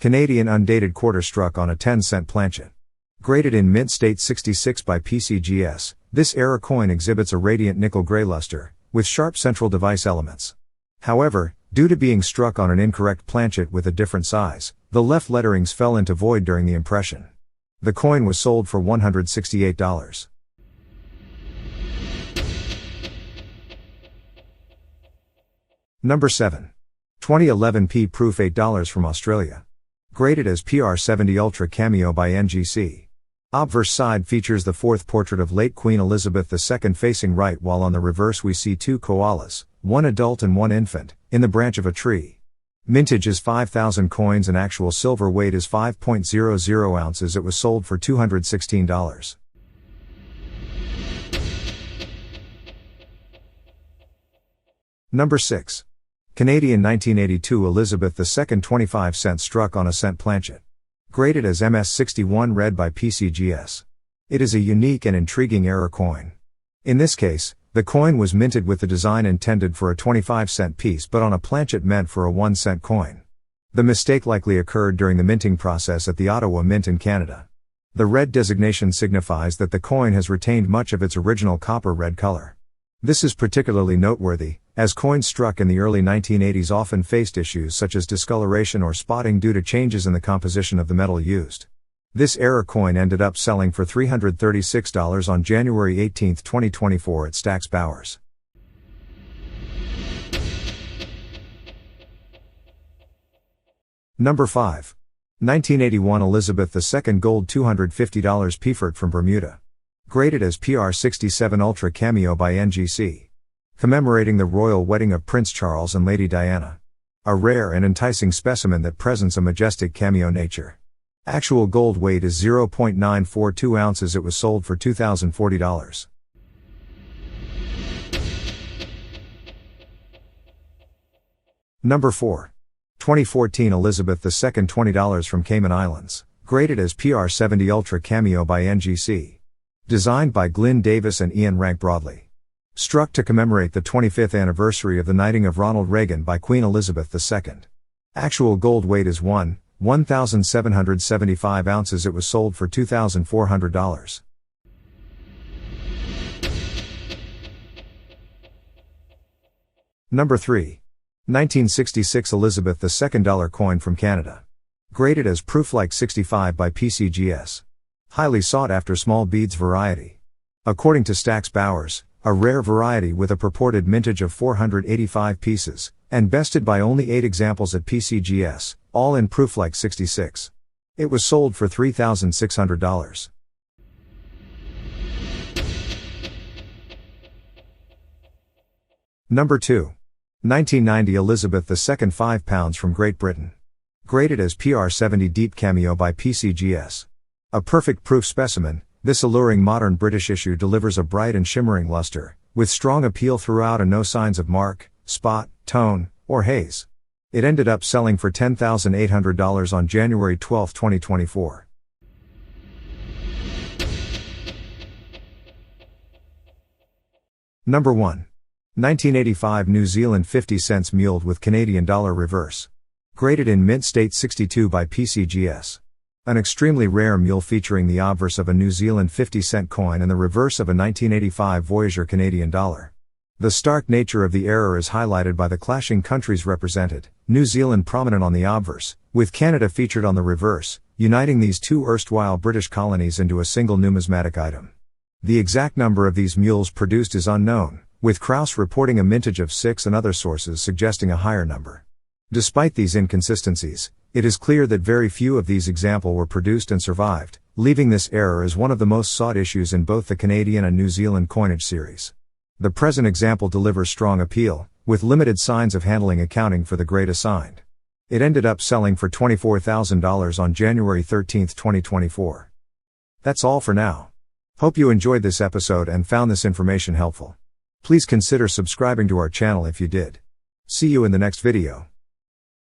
Canadian undated quarter struck on a 10-cent planchet. Graded in mint state 66 by PCGS, this era coin exhibits a radiant nickel-gray luster, with sharp central device elements. However, due to being struck on an incorrect planchet with a different size, the left letterings fell into void during the impression. The coin was sold for $168. Number 7. 2011 P-Proof $8 from Australia. Graded as PR70 Ultra Cameo by NGC. Obverse side features the fourth portrait of late Queen Elizabeth II facing right, while on the reverse we see two koalas, one adult and one infant, in the branch of a tree. Mintage is 5,000 coins and actual silver weight is 5.00 ounces. It was sold for $216. Number 6. Canadian 1982 Elizabeth II 25 cent struck on a cent planchet. Graded as MS61 red by PCGS. It is a unique and intriguing era coin. In this case, the coin was minted with the design intended for a 25-cent piece but on a planchet meant for a 1-cent coin. The mistake likely occurred during the minting process at the Ottawa Mint in Canada. The red designation signifies that the coin has retained much of its original copper red color. This is particularly noteworthy, as coins struck in the early 1980s often faced issues such as discoloration or spotting due to changes in the composition of the metal used. This era coin ended up selling for $336 on January 18, 2024 at Stack's Bowers. Number 5. 1981 Elizabeth II Gold $250 Pfert from Bermuda. Graded as PR67 Ultra Cameo by NGC. Commemorating the royal wedding of Prince Charles and Lady Diana. A rare and enticing specimen that presents a majestic cameo nature. Actual gold weight is 0.942 ounces. It was sold for $2,040. Number 4. 2014 Elizabeth II $20 from Cayman Islands. Graded as PR70 Ultra Cameo by NGC. Designed by Glyn Davis and Ian Rank Broadley. Struck to commemorate the 25th anniversary of the knighting of Ronald Reagan by Queen Elizabeth II. Actual gold weight is 1,775 ounces. It was sold for $2,400. Number 3. 1966 Elizabeth II dollar coin from Canada. Graded as Proof-like 65 by PCGS. Highly sought after small beads variety. According to Stack's Bowers, a rare variety with a purported mintage of 485 pieces, and bested by only 8 examples at PCGS, all in Proof-like 66. It was sold for $3,600. Number 2. 1990 Elizabeth II 5 pounds from Great Britain. Graded as PR70 Deep Cameo by PCGS. A perfect proof specimen, this alluring modern British issue delivers a bright and shimmering luster, with strong appeal throughout and no signs of mark, spot, tone, or haze. It ended up selling for $10,800 on January 12, 2024. Number 1. 1985 New Zealand 50 cents Mule with Canadian dollar reverse. Graded in mint state 62 by PCGS. An extremely rare mule featuring the obverse of a New Zealand 50-cent coin and the reverse of a 1985 Voyager Canadian dollar. The stark nature of the error is highlighted by the clashing countries represented, New Zealand prominent on the obverse, with Canada featured on the reverse, uniting these two erstwhile British colonies into a single numismatic item. The exact number of these mules produced is unknown, with Krauss reporting a mintage of 6 and other sources suggesting a higher number. Despite these inconsistencies, it is clear that very few of these examples were produced and survived, leaving this error as one of the most sought issues in both the Canadian and New Zealand coinage series. The present example delivers strong appeal, with limited signs of handling accounting for the grade assigned. It ended up selling for $24,000 on January 13, 2024. That's all for now. Hope you enjoyed this episode and found this information helpful. Please consider subscribing to our channel if you did. See you in the next video.